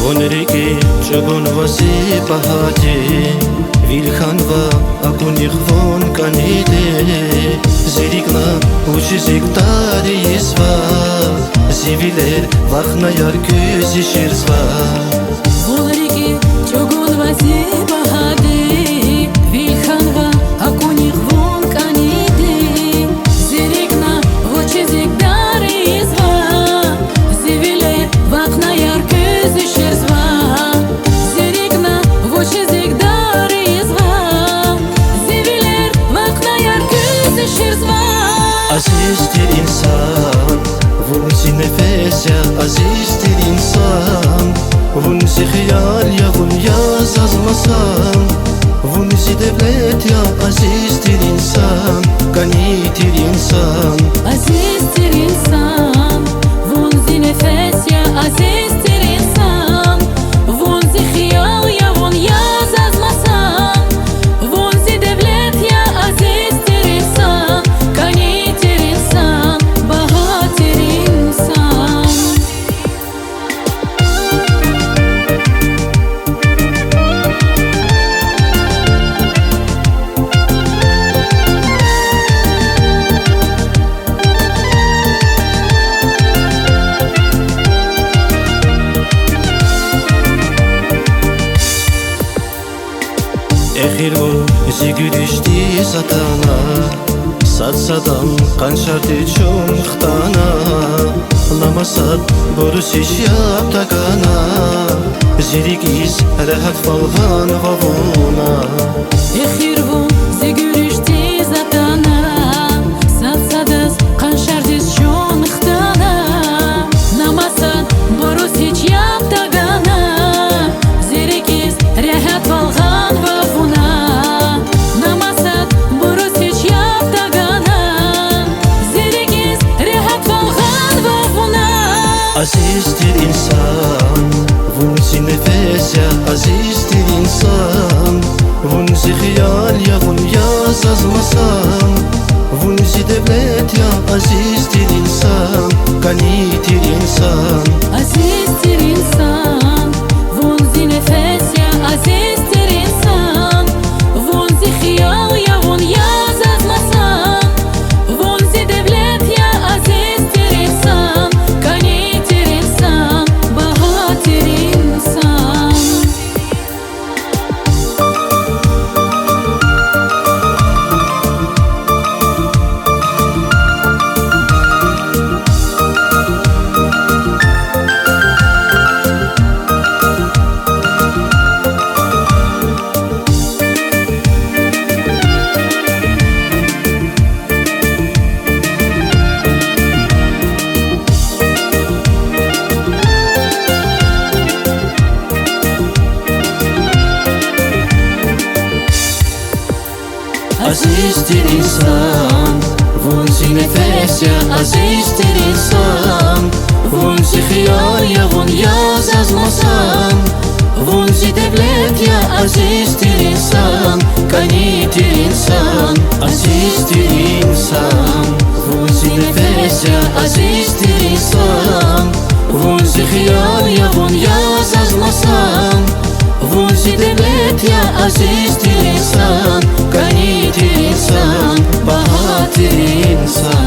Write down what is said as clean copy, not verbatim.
Onreke çögon vasi bahade Vilhanva akuni khvon kanide Zirikna uçizik tari isva Ziviler vakhna yar közi şirzva Onreke çögon vasi bahade Vilhanva akuni khvon kanide Zirikna uçizik tari isva Ziviler vakhna yar közi şirzva Azizdir insan, vunsi nefes ya azizdir insan Vunsi khiyal ya vun yaz azmasan Vunsi devlet ya azizdir insan Ganidir insan Azizdir insan, vunsi nefes ya azizdir insan Vunsi khiyal ya vun yaz azmasan Vunsi devlet ya azizdir insan Ganidir insan, bahatir insan Ехир вон зигүришти сатана Сатсадан қаншарты чон хтана Ламасат борусиш яптагана Зиригиз рахат фалган вавона Ехир вон зигүришти сатана Сатсадас қаншардис чон хтана Намасат борусич яптагана Зиригиз рахат фалган вавона Намасат борусич яптагана Зиригиз рахат фалган вавона Azizdir insan, vunsi nefes ya azizdir insan Vunsi khiyal ya vun yaz azmasan Vunsi devlet ya azizdir insan Ganidir insan Azizdir insan, vunsi nefes ya azizdir insan Vunsi khiyal ya vun yaz azmasan Vunsi devlet ya azizdir insan Ganidir insan, bahatir insan Azizdir insan, vunsi nefes ya azizdir insan Vunsi khiyal ya vun yaz azmasan Vunsi devlet ya azizdir insan Ganidir insan Azizdir insan, vunsi nefes ya azizdir insan Vunsi khiyal ya vun yaz azmasan Vunsi devlet ya azizdir insan Ganidir insan, bahatir insan